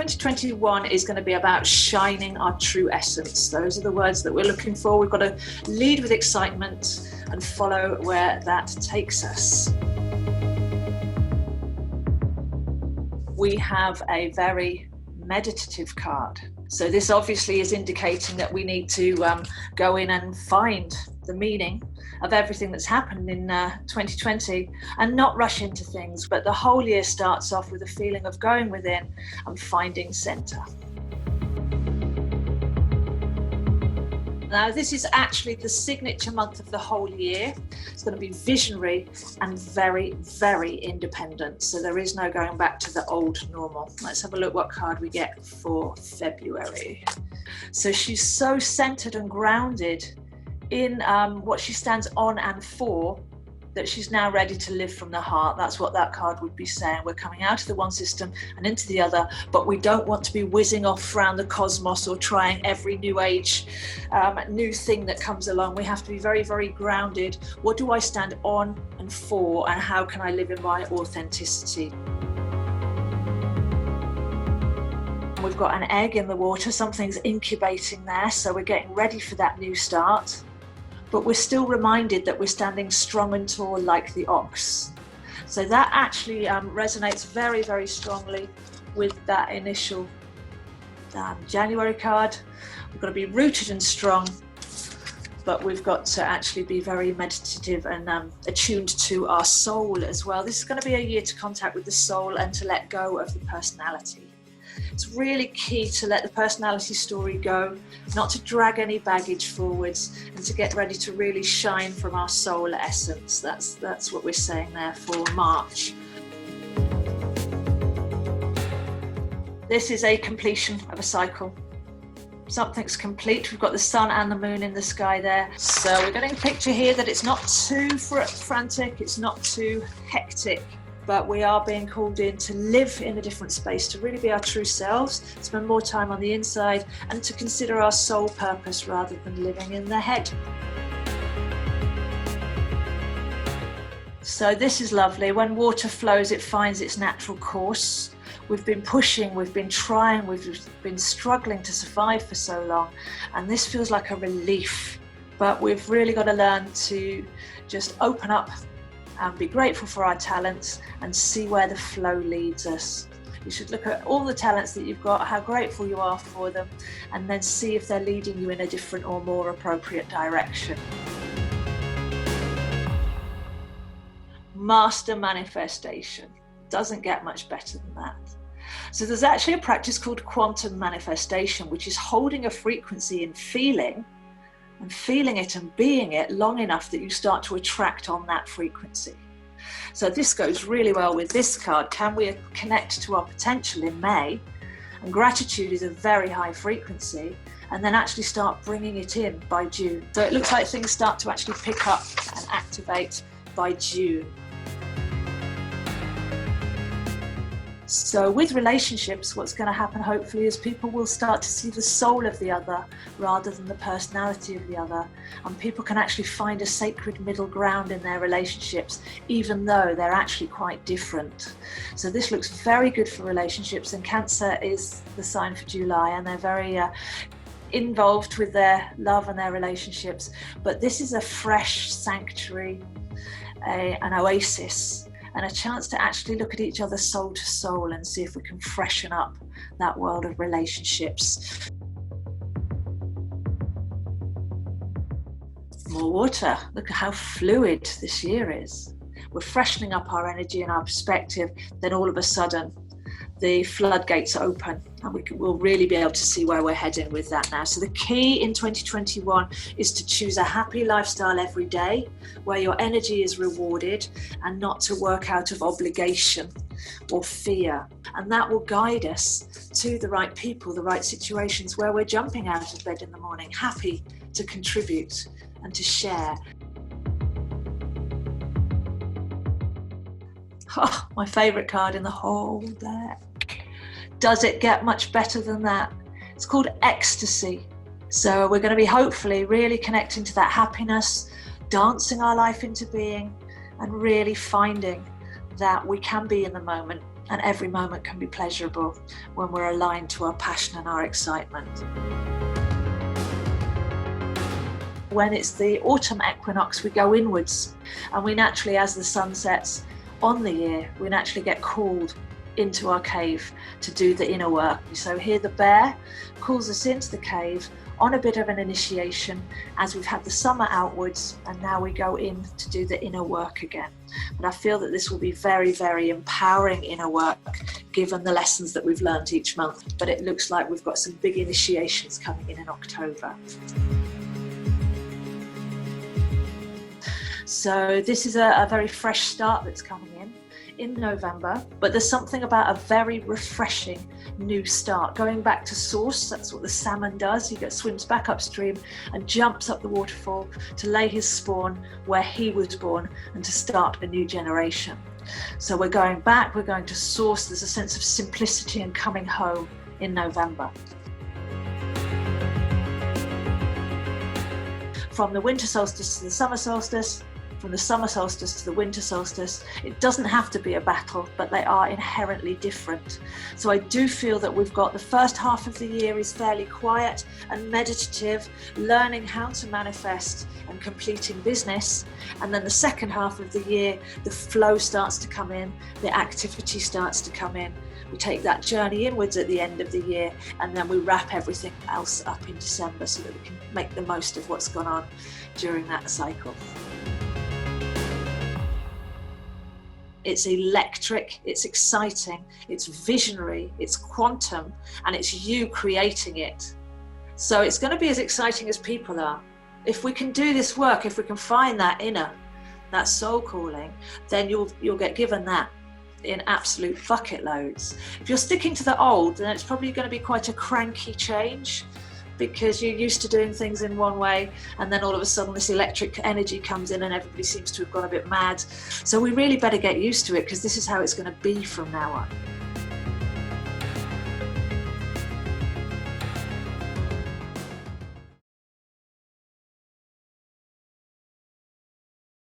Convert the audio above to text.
2021 is going to be about shining our true essence. Those are the words that we're looking for. We've got to lead with excitement and follow where that takes us. We have a very meditative card. So this obviously is indicating that we need to go in and find the meaning of everything that's happened in 2020 and not rush into things. But the whole year starts off with a feeling of going within and finding center. Now, this is actually the signature month of the whole year. It's going to be visionary and very, very independent. So there is no going back to the old normal. Let's have a look what card we get for February. So she's so centered and grounded in what she stands on and for, that she's now ready to live from the heart. That's what that card would be saying. We're coming out of the one system and into the other, but we don't want to be whizzing off around the cosmos or trying every new age, new thing that comes along. We have to be very, very grounded. What do I stand on and for, and how can I live in my authenticity? We've got an egg in the water, something's incubating there, so we're getting ready for that new start. But we're still reminded that we're standing strong and tall like the ox. So that actually resonates very, very strongly with that initial January card. We've got to be rooted and strong, but we've got to actually be very meditative and attuned to our soul as well. This is going to be a year to contact with the soul and to let go of the personality. It's really key to let the personality story go, not to drag any baggage forwards, and to get ready to really shine from our soul essence. That's what we're saying there for March. This is a completion of a cycle. Something's complete. We've got the sun and the moon in the sky there. So we're getting a picture here that it's not too frantic, it's not too hectic. But we are being called in to live in a different space, to really be our true selves, spend more time on the inside, and to consider our soul purpose rather than living in the head. So this is lovely. When water flows, it finds its natural course. We've been pushing, we've been trying, we've been struggling to survive for so long, and this feels like a relief. But we've really got to learn to just open up and be grateful for our talents and see where the flow leads us. You should look at all the talents that you've got, how grateful you are for them, and then see if they're leading you in a different or more appropriate direction. Master manifestation. Doesn't get much better than that. So there's actually a practice called quantum manifestation, which is holding a frequency in feeling, and feeling it and being it long enough that you start to attract on that frequency. So this goes really well with this card. Can we connect to our potential in May? And gratitude is a very high frequency, and then actually start bringing it in by June. So it looks like things start to actually pick up and activate by June. So with relationships, what's going to happen hopefully is people will start to see the soul of the other rather than the personality of the other. And people can actually find a sacred middle ground in their relationships, even though they're actually quite different. So this looks very good for relationships, and Cancer is the sign for July, and they're very involved with their love and their relationships. But this is a fresh sanctuary, an oasis, and a chance to actually look at each other soul to soul and see if we can freshen up that world of relationships. More water. Look at how fluid this year is. We're freshening up our energy and our perspective, then all of a sudden the floodgates open, and we'll really be able to see where we're heading with that now. So the key in 2021 is to choose a happy lifestyle every day, where your energy is rewarded, and not to work out of obligation or fear. And that will guide us to the right people, the right situations, where we're jumping out of bed in the morning, happy to contribute and to share. Oh, my favourite card in the whole deck. Does it get much better than that? It's called Ecstasy. So we're going to be hopefully really connecting to that happiness, dancing our life into being, and really finding that we can be in the moment And every moment can be pleasurable when we're aligned to our passion and our excitement. When it's the autumn equinox, we go inwards, and we naturally, as the sun sets on the year, we naturally get called into our cave to do the inner work. So here the bear calls us into the cave on a bit of an initiation as we've had the summer outwards, and now we go in to do the inner work again. But I feel that this will be very, very empowering inner work given the lessons that we've learned each month. But it looks like we've got some big initiations coming in October. So this is a very fresh start that's coming in November, but there's something about a very refreshing new start. Going back to source, that's what the salmon does. He swims back upstream and jumps up the waterfall to lay his spawn where he was born and to start a new generation. So we're going back, we're going to source. There's a sense of simplicity and coming home in November. From the winter solstice to the summer solstice, from the summer solstice to the winter solstice, it doesn't have to be a battle, but they are inherently different. So I do feel that we've got the first half of the year is fairly quiet and meditative, learning how to manifest and completing business. And then the second half of the year, the flow starts to come in, the activity starts to come in. We take that journey inwards at the end of the year, and then we wrap everything else up in December so that we can make the most of what's gone on during that cycle. It's electric, it's exciting, it's visionary, it's quantum, and it's you creating it. So it's going to be as exciting as people are. If we can do this work, if we can find that inner, that soul calling, then you'll get given that in absolute bucket loads. If you're sticking to the old, then it's probably going to be quite a cranky change, because you're used to doing things in one way, and then all of a sudden this electric energy comes in and everybody seems to have gone a bit mad. So we really better get used to it, because this is how it's going to be from now on.